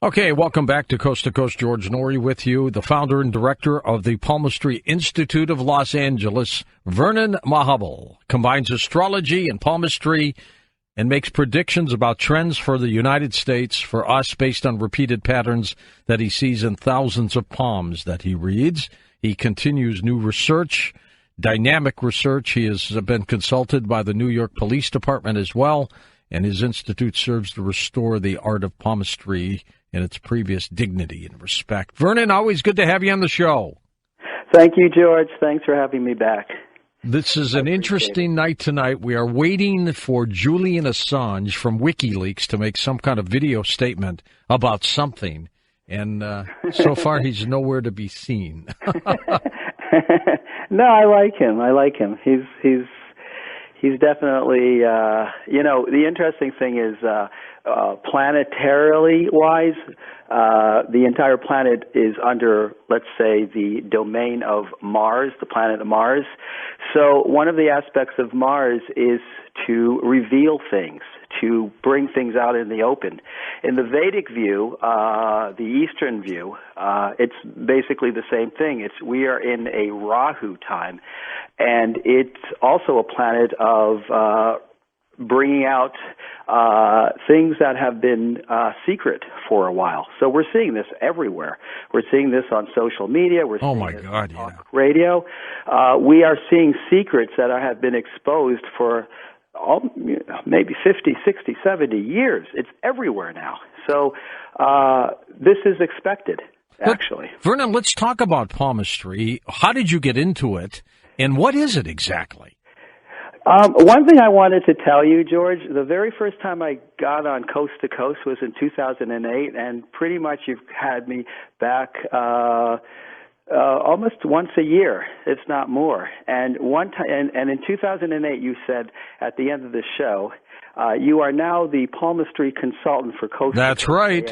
Okay, welcome back to Coast. George Noory with you, the founder and director of the Palmistry Institute of Los Angeles. Vernon Mahabal combines astrology and palmistry and makes predictions about trends for the United States for us based on repeated patterns that he sees in thousands of palms that he reads. He continues new research, dynamic research. He has been consulted by the New York Police Department as well, and his institute serves to restore the art of palmistry in its previous dignity and respect. Vernon, always good to have you on the show. Thank you, George. Thanks for having me back. This is an interesting night tonight. We are waiting for Julian Assange from WikiLeaks to make some kind of video statement about something, and so far he's nowhere to be seen. No, I like him. He's definitely, the interesting thing is, planetarily wise, the entire planet is under, let's say, the domain of Mars, the planet Mars. So one of the aspects of Mars is to reveal things, to bring things out in the open. In the Vedic view, the Eastern view, it's basically the same thing. We are in a Rahu time, and it's also a planet of bringing out things that have been secret for a while. So we're seeing this everywhere. We're seeing this on social media. We're seeing this on talk radio. We are seeing secrets that have been exposed for maybe 50, 60, 70 years. It's everywhere now. So this is expected, actually. But, Vernon, let's talk about palmistry. How did you get into it, and what is it exactly? One thing I wanted to tell you, George, the very first time I got on Coast to Coast was in 2008, and pretty much you've had me back almost once a year, if not more. And one time, and in 2008, you said at the end of the show, you are now the palmistry consultant for Coast. That's right.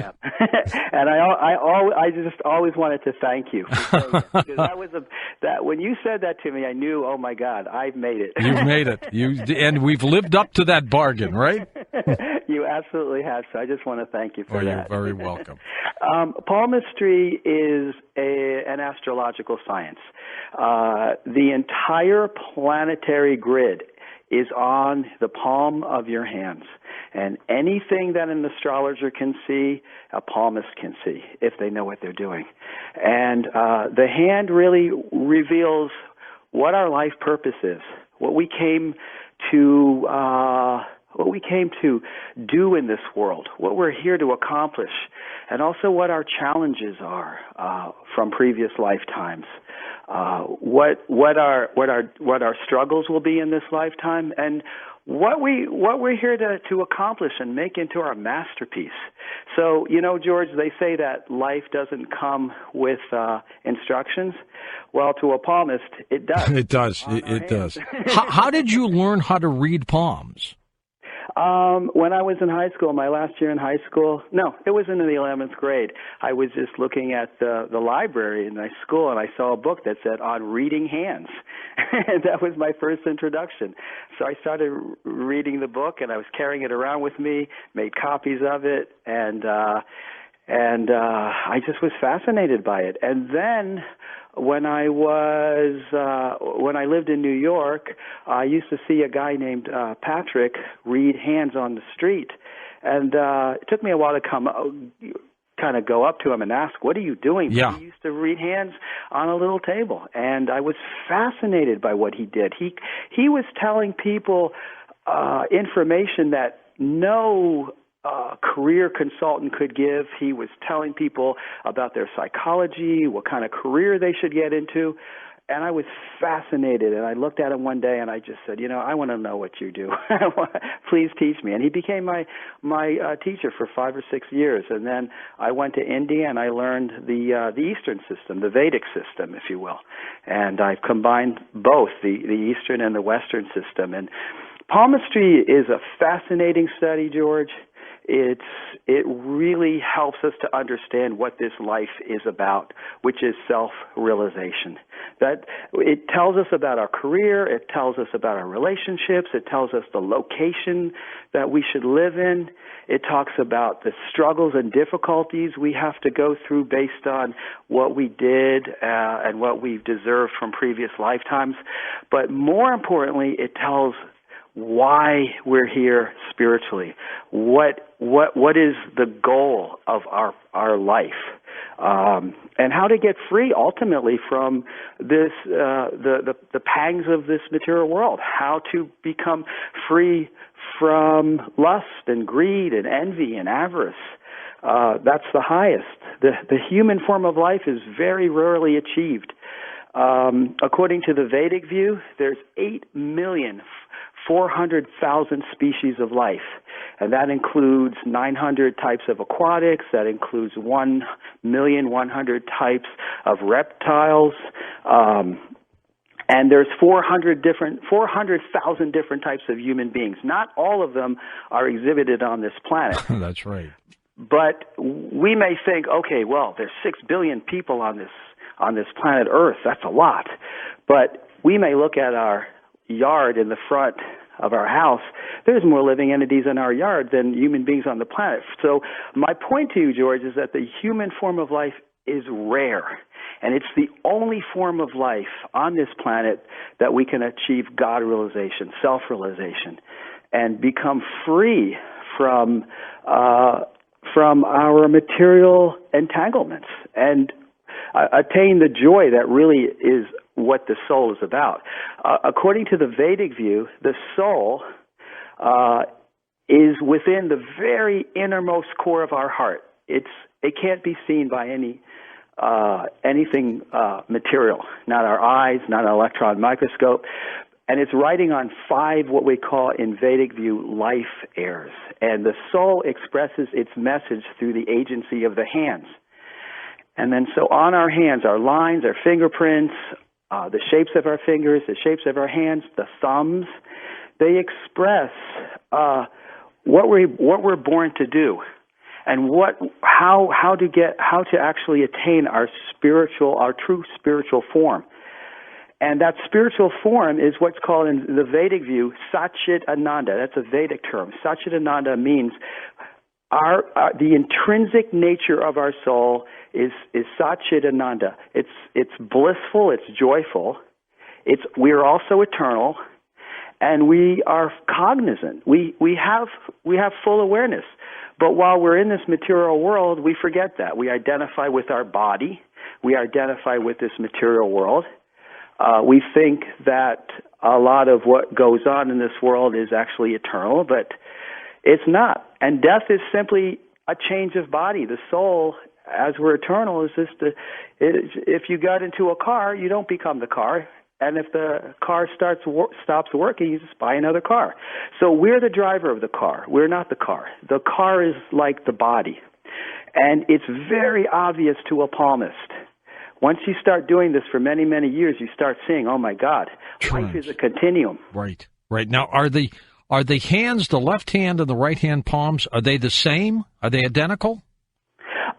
And I just always wanted to thank you for saying it, because that when you said that to me, I knew, oh my God, I've made it. You've made it. And we've lived up to that bargain, right? You absolutely have. So I just want to thank you for that. You're very welcome. Palmistry is an astrological science. The entire planetary grid is on the palm of your hands. And anything that an astrologer can see, a palmist can see, if they know what they're doing. And the hand really reveals what our life purpose is, what we came to do in this world, what we're here to accomplish, and also what our challenges are from previous lifetimes. What our struggles will be in this lifetime, and what we're here to accomplish and make into our masterpiece. So, George, they say that life doesn't come with instructions. Well, to a palmist, it does. It does. It does. How did you learn how to read palms? When I was in high school, my last year in high school, no, it was in the 11th grade. I was just looking at the library in my school, and I saw a book that said On Reading Hands. And that was my first introduction. So I started reading the book, and I was carrying it around with me, made copies of it, and I just was fascinated by it. And then when I lived in New York, I used to see a guy named Patrick read hands on the street, and it took me a while to kind of go up to him and ask, "What are you doing?" Yeah. He used to read hands on a little table, and I was fascinated by what he did. He was telling people information that no career consultant could give. He was telling people about their psychology, what kind of career they should get into. And I was fascinated. And I looked at him one day and I just said, I want to know what you do. Please teach me. And he became my teacher for 5 or 6 years. And then I went to India and I learned the Eastern system, the Vedic system, if you will. And I've combined both the Eastern and the Western system. And palmistry is a fascinating study, George. it really helps us to understand what this life is about, which is self-realization. That it tells us about our career, it tells us about our relationships, it tells us the location that we should live in. It talks about the struggles and difficulties we have to go through based on what we did and what we've deserved from previous lifetimes. But more importantly, it tells why we're here spiritually. What is the goal of our life, and how to get free ultimately from this the pangs of this material world. How to become free from lust and greed and envy and avarice. That's the highest. The human form of life is very rarely achieved. According to the Vedic view, there's 8,400,000 species of life, and that includes 900 types of aquatics, that includes 1,100,000 types of reptiles, and there's 400,000 different types of human beings. Not all of them are exhibited on this planet. That's right. But we may think, okay, well, there's 6 billion people on this planet Earth. That's a lot. But we may look at our yard in the front of our house. There's more living entities in our yard than human beings on the planet. So my point to you, George, is that the human form of life is rare. And it's the only form of life on this planet that we can achieve God realization, self-realization, and become free from our material entanglements and attain the joy that really is what the soul is about. According to the Vedic view, the soul is within the very innermost core of our heart. It can't be seen by anything material, not our eyes, not an electron microscope. And it's riding on 5 what we call in Vedic view life airs. And the soul expresses its message through the agency of the hands. And then so on our hands, our lines, our fingerprints, the shapes of our fingers, the shapes of our hands, the thumbs, they express what we're born to do, and how to actually attain our true spiritual form. And that spiritual form is what's called in the Vedic view Satchit Ananda. That's a Vedic term. Satchit Ananda means the intrinsic nature of our soul is Satchit Ananda. It's blissful, it's joyful, we are also eternal, and we are cognizant. We have full awareness. But while we're in this material world, we forget that. We identify with our body. We identify with this material world. We think that a lot of what goes on in this world is actually eternal, but it's not. And death is simply a change of body. The soul, as we're eternal, is just if you got into a car, you don't become the car. And if the car stops working, you just buy another car. So we're the driver of the car. We're not the car. The car is like the body. And it's very obvious to a palmist. Once you start doing this for many, many years, you start seeing, oh my God, life is a continuum. Right. Now, are the hands, the left hand and the right hand palms, are they the same? Are they identical?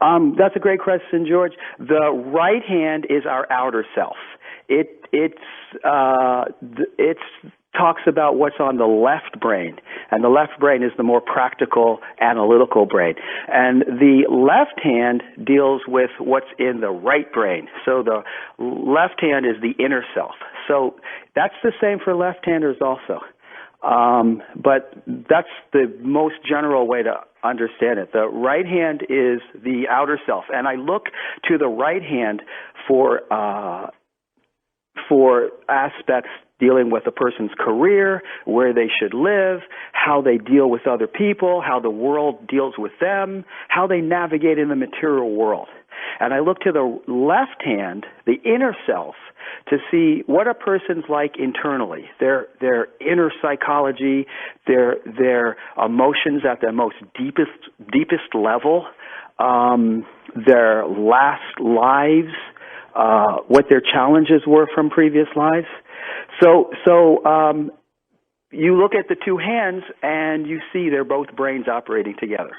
That's a great question, George. The right hand is our outer self. It talks about what's on the left brain, and the left brain is the more practical, analytical brain. And the left hand deals with what's in the right brain. So the left hand is the inner self. So that's the same for left-handers also. But that's the most general way to understand it. The right hand is the outer self, and I look to the right hand for aspects dealing with a person's career, where they should live, how they deal with other people, how the world deals with them, how they navigate in the material world. And I look to the left hand, the inner self, to see what a person's like internally, their inner psychology, their emotions at their most deepest level, their last lives, what their challenges were from previous lives. So you look at the two hands and you see they're both brains operating together.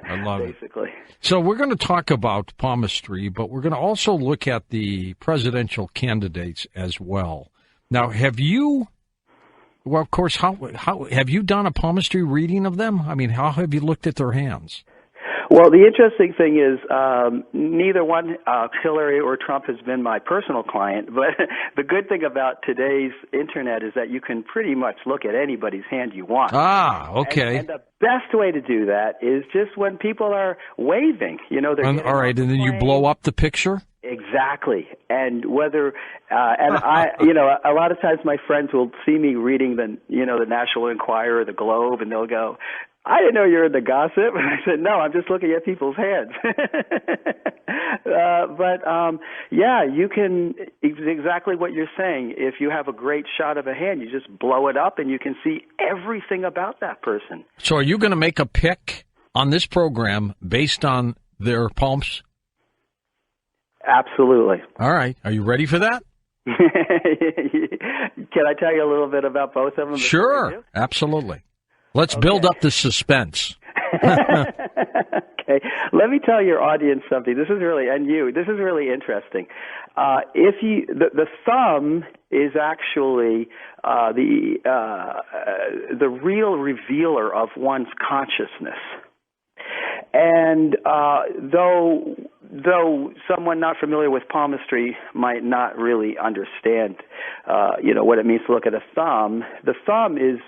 I love basically. it. So we're going to talk about palmistry, but we're going to also look at the presidential candidates as well. Now, have you, well, of course, how have you done a palmistry reading of them? I mean, how have you looked at their hands? Well, the interesting thing is neither one, Hillary or Trump, has been my personal client. But the good thing about today's Internet is that you can pretty much look at anybody's hand you want. Ah, okay. And the best way to do that is just when people are waving. You know, they're all right, and then you blow up the picture? Exactly. And whether, and I, you know, a lot of times my friends will see me reading the National Enquirer or the Globe, and they'll go, I didn't know you were in the gossip. And I said, no, I'm just looking at people's hands. Yeah, you can, exactly what you're saying. If you have a great shot of a hand, you just blow it up and you can see everything about that person. So are you going to make a pick on this program based on their palms? Absolutely. All right. Are you ready for that? Can I tell you a little bit about both of them? Sure. Absolutely. Let's build up the suspense. Okay. Let me tell your audience something. This is really, and you, this is really interesting. The thumb is actually the real revealer of one's consciousness. And though someone not familiar with palmistry might not really understand, what it means to look at a thumb, the thumb is,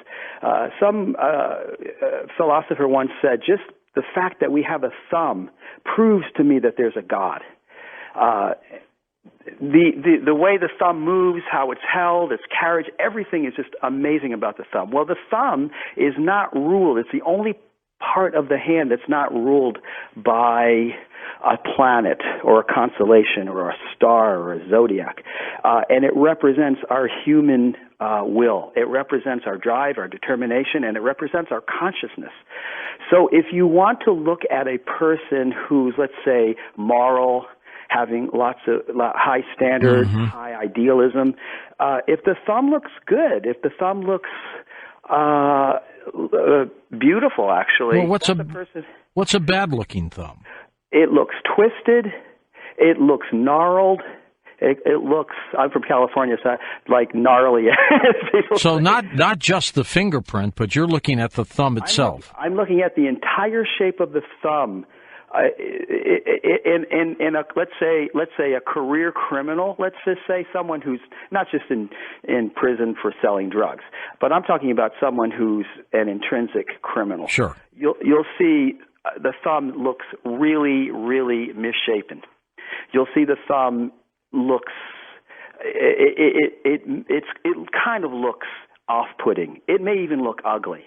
some philosopher once said, just the fact that we have a thumb proves to me that there's a God. The way the thumb moves, how it's held, its carriage, everything is just amazing about the thumb. Well, the thumb is not ruled. It's the only part of the hand that's not ruled by a planet or a constellation or a star or a zodiac. And it represents our human will. It represents our drive, our determination, and it represents our consciousness. So if you want to look at a person who's, let's say, moral, having lots of high standards, high idealism, if the thumb looks good, if the thumb looks beautiful, actually. Well, what's a bad-looking thumb? It looks twisted. It looks gnarled. It looks, I'm from California, so like gnarly. So not just the fingerprint, but you're looking at the thumb itself. I'm looking at the entire shape of the thumb. In a, let's say a career criminal, let's just say someone who's not just in prison for selling drugs, but I'm talking about someone who's an intrinsic criminal. Sure. You'll see the thumb looks really, really misshapen. You'll see the thumb looks, it kind of looks off-putting. It may even look ugly.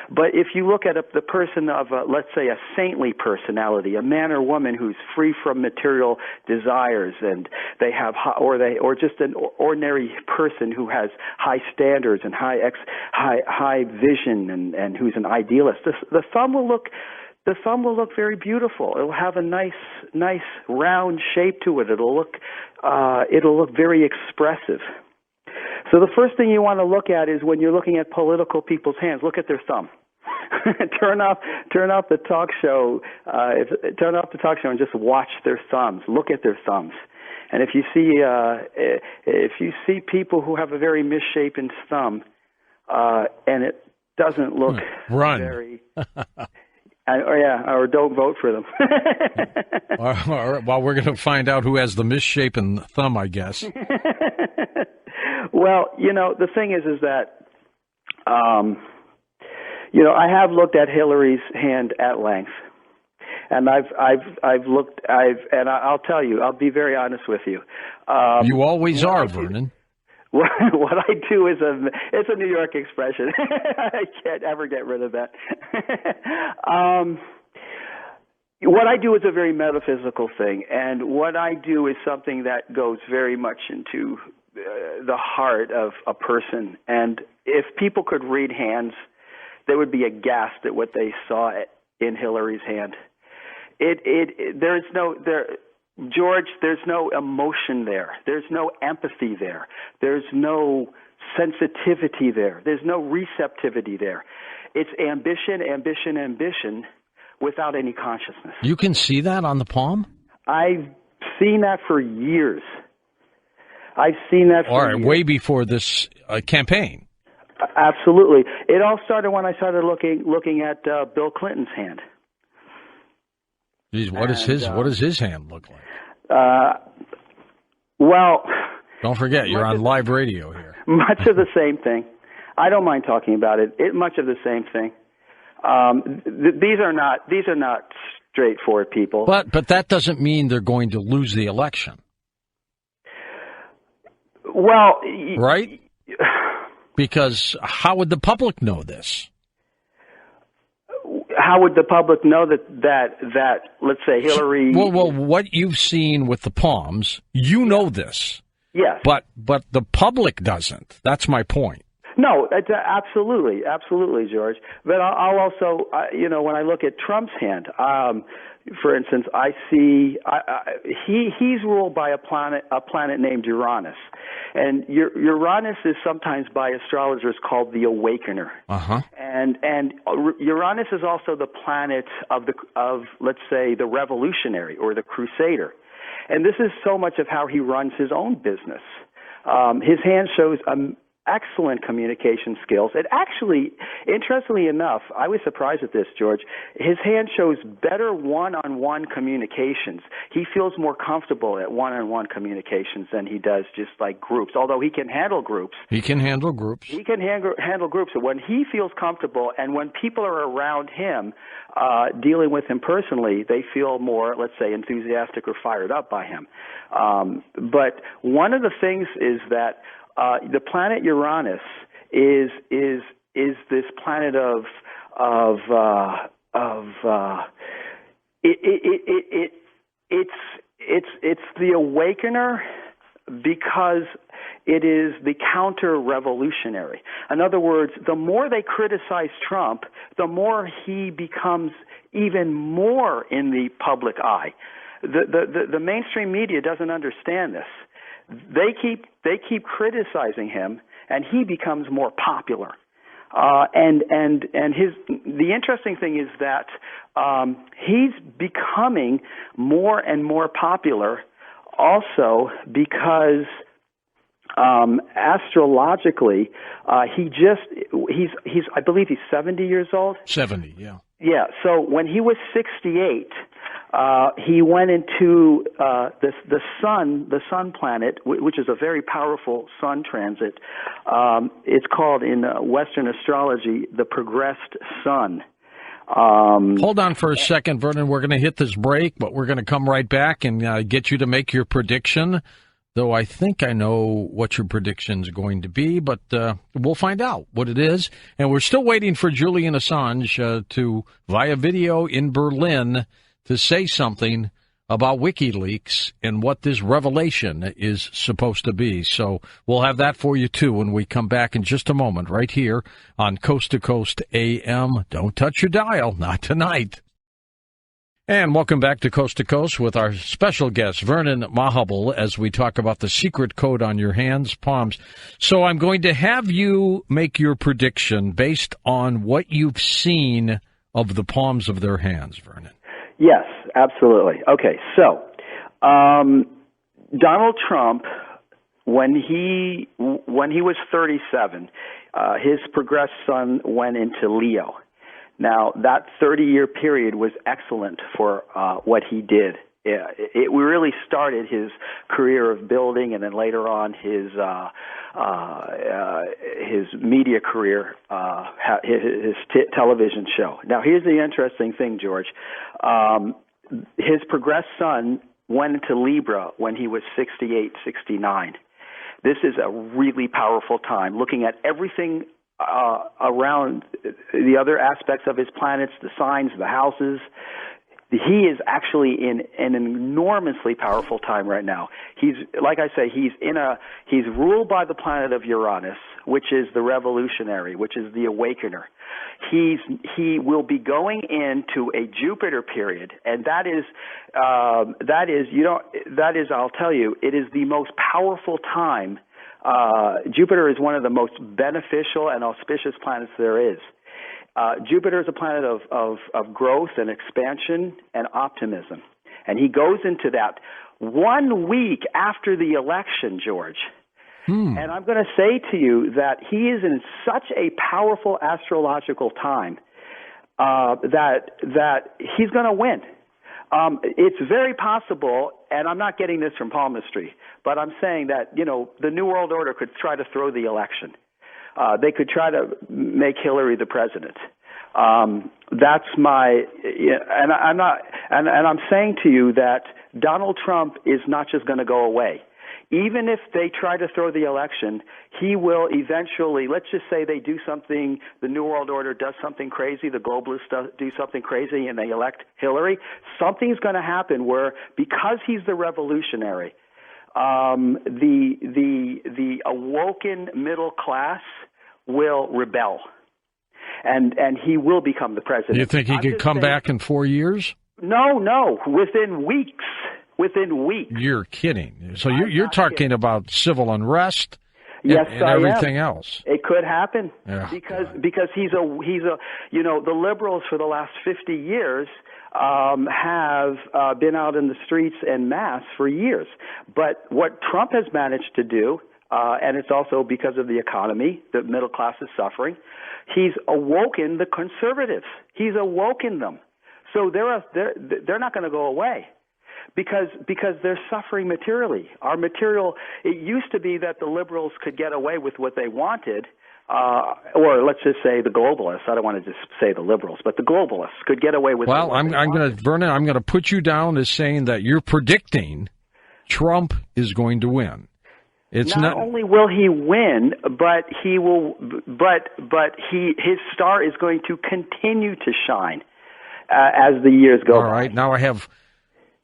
But if you look at the person of, let's say, a saintly personality, a man or woman who's free from material desires, and they have, or just an ordinary person who has high standards and high vision, and who's an idealist, the thumb will look very beautiful. It'll have a nice round shape to it. It'll look very expressive. So the first thing you want to look at is when you're looking at political people's hands, look at their thumb. turn off the talk show. Turn off the talk show and just watch their thumbs. Look at their thumbs. And if you see people who have a very misshapen thumb, and it doesn't look very. Or don't vote for them. All right. Well, we're going to find out who has the misshapen thumb, I guess. Well, the thing is that, I have looked at Hillary's hand at length, and I'll tell you, I'll be very honest with you. You always are, Vernon. What I do is it's a New York expression. I can't ever get rid of that. What I do is a very metaphysical thing, and what I do is something that goes very much into the heart of a person. And if people could read hands, they would be aghast at what they saw in Hillary's hand. George, there's no emotion there. There's no empathy there. There's no sensitivity there. There's no receptivity there. It's ambition, ambition, ambition without any consciousness. You can see that on the palm? I've seen that for years. I've seen that for All right, years. way before this campaign. Absolutely. It all started when I started looking at Bill Clinton's hand. Geez, what does his hand look like? Well, don't forget, you're on live radio here. Much of the same thing. I don't mind talking about it. Much of the same thing. These are not straightforward people. But that doesn't mean they're going to lose the election. Well, right? Because how would the public know this? How would the public know that let's say Hillary? Well, what you've seen with the palms, you know this. Yes. But the public doesn't. That's my point. No, absolutely, George. But I'll also, when I look at Trump's hand, for instance, I see he's ruled by a planet named Uranus, and Uranus is sometimes by astrologers called the awakener. Uh-huh. And Uranus is also the planet of let's say the revolutionary or the crusader, and this is so much of how he runs his own business. His hand shows excellent communication skills. It actually, interestingly enough, I was surprised at this, George. His hand shows better one-on-one communications. He feels more comfortable at one-on-one communications than he does just like groups, although he can handle groups. He can handle groups. He can handle groups. So when he feels comfortable and when people are around him dealing with him personally, they feel more, let's say, enthusiastic or fired up by him. But one of the things is that the planet Uranus is this planet it's the awakener because it is the counter-revolutionary. In other words, the more they criticize Trump, the more he becomes even more in the public eye. The mainstream media doesn't understand this. They keep criticizing him, and he becomes more popular. And the interesting thing is that he's becoming more and more popular, also because astrologically, he's I believe he's 70 years old. 70, yeah. Yeah. So when he was 68. He went into the sun planet, which is a very powerful sun transit. It's called in Western astrology the progressed sun. Hold on for a second, Vernon. We're going to hit this break, but we're going to come right back and get you to make your prediction. Though I think I know what your prediction is going to be, but we'll find out what it is. And we're still waiting for Julian Assange to, via video in Berlin, to say something about WikiLeaks and what this revelation is supposed to be. So we'll have that for you, too, when we come back in just a moment, right here on Coast to Coast AM. Don't touch your dial, not tonight. And welcome back to Coast with our special guest, Vernon Mahabal, as we talk about the secret code on your hands, palms. So I'm going to have you make your prediction based on what you've seen of the palms of their hands, Vernon. Yes, absolutely. Okay, so Donald Trump, when he was 37, his progressed sun went into Leo. Now, that 30-year period was excellent for what he did. It really started his career of building, and then later on his media career, his television show. Now, here's the interesting thing, George. His progressed sun went into Libra when he was 68, 69. This is a really powerful time, looking at everything around the other aspects of his planets, the signs, the houses. He is actually in an enormously powerful time right now. He's, like I say, he's ruled by the planet of Uranus, which is the revolutionary, which is the awakener. He will be going into a Jupiter period, and that is I'll tell you, it is the most powerful time Jupiter is one of the most beneficial and auspicious planets there is. Jupiter is a planet of growth and expansion and optimism. And he goes into that 1 week after the election, George. And I'm going to say to you that he is in such a powerful astrological time that he's going to win. It's very possible, and I'm not getting this from palmistry, but I'm saying that, the New World Order could try to throw the election. They could try to make Hillary the president. That's my, and I'm saying to you that Donald Trump is not just going to go away. Even if they try to throw the election, he will eventually, let's just say they do something, the New World Order does something crazy, the globalists do something crazy, and they elect Hillary, something's going to happen where, because he's the revolutionary, the awoken middle class will rebel, and he will become the president. You think he could come back in 4 years? No, within weeks. Within weeks. You're kidding. So you're talking kidding about civil unrest and everything else. It could happen because he's a the liberals for the last 50 years have been out in the streets en masse for years. But what Trump has managed to do, and it's also because of the economy, the middle class is suffering, he's awoken the conservatives. He's awoken them. So they're not going to go away. Because they're suffering materially. Our material, it used to be that the liberals could get away with what they wanted, or let's just say the globalists. I don't want to just say the liberals, but the globalists could get away with. Well, I'm going to, Vernon, I'm going to put you down as saying that you're predicting Trump is going to win. It's not only will he win, but he will, his star is going to continue to shine as the years go. All right, now I have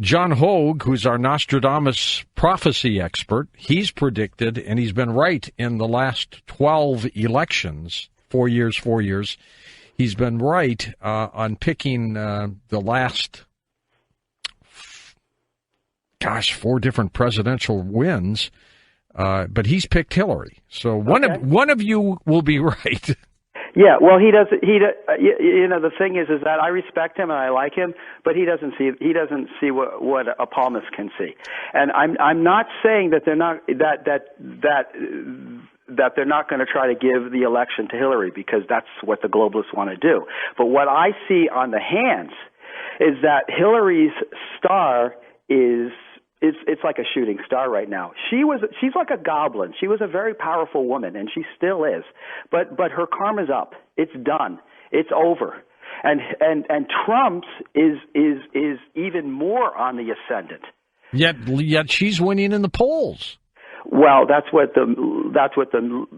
John Hogue, who's our Nostradamus prophecy expert. He's predicted, and he's been right in the last 12 elections, 4 years. He's been right on picking the last, 4 different presidential wins, but he's picked Hillary. So one of you will be right. Yeah, well, he doesn't. The thing is that I respect him and I like him, but he doesn't see what a palmist can see. And I'm not saying that they're not that they're not going to try to give the election to Hillary, because that's what the globalists want to do. But what I see on the hands is that Hillary's star is. It's like a shooting star right now. She's like a goblin. She was a very powerful woman, and she still is. But her karma's up. It's done. It's over. And Trump's is even more on the ascendant. Yet she's winning in the polls. Well, that's what the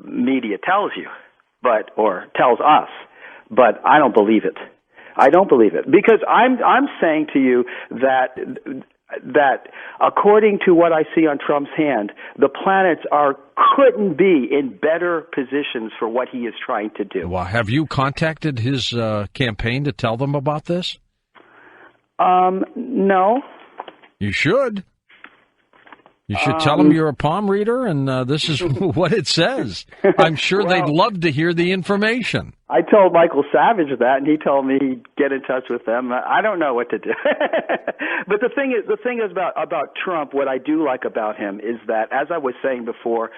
media tells you, or tells us. But I don't believe it. I don't believe it, because I'm saying to you that according to what I see on Trump's hand, the planets couldn't be in better positions for what he is trying to do. Well, have you contacted his campaign to tell them about this? No. You should. You should tell them you're a palm reader, and this is what it says. I'm sure they'd love to hear the information. I told Michael Savage that, and he told me he'd get in touch with them. I don't know what to do. But the thing is about Trump, what I do like about him is that, as I was saying before,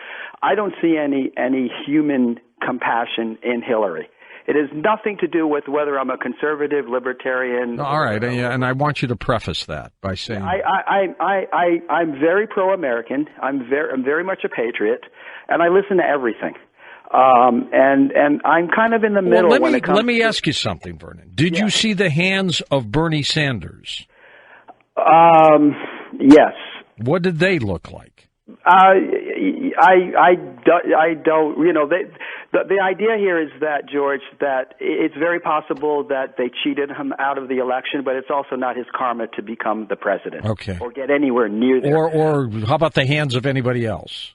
I don't see any human compassion in Hillary. It has nothing to do with whether I'm a conservative, libertarian. All right, and I want you to preface that by saying I'm very pro-American. I'm very much a patriot, and I listen to everything. And I'm kind of in the middle when it comes. Let me ask you something, Vernon. Did you see the hands of Bernie Sanders? Yes. What did they look like? I don't. The idea here is that, George, that it's very possible that they cheated him out of the election, but it's also not his karma to become the president. Okay. Or get anywhere near there. Or how about the hands of anybody else?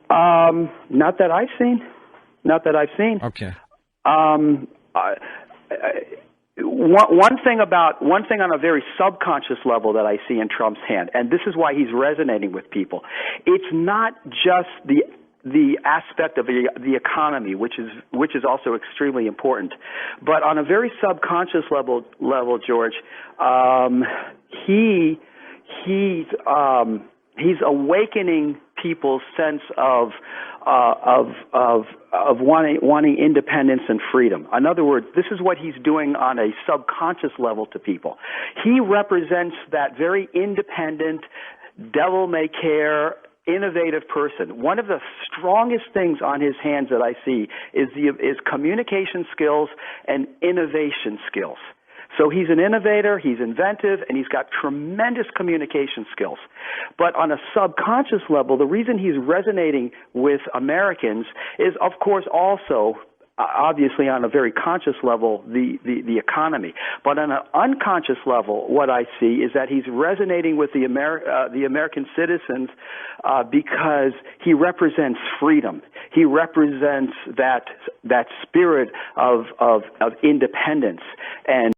Not that I've seen. Okay. One thing on a very subconscious level that I see in Trump's hand, and this is why he's resonating with people. It's not just the aspect of the economy, which is also extremely important. But on a very subconscious level, George, he's awakening people's sense of wanting independence and freedom. In other words, this is what he's doing on a subconscious level to people. He represents that very independent, devil-may-care, innovative person. One of the strongest things on his hands that I see is communication skills and innovation skills. So he's an innovator, he's inventive, and he's got tremendous communication skills. But on a subconscious level, the reason he's resonating with Americans is, of course, also obviously on a very conscious level, the economy. But on an unconscious level, what I see is that he's resonating with the American citizens because he represents freedom. He represents that spirit of independence and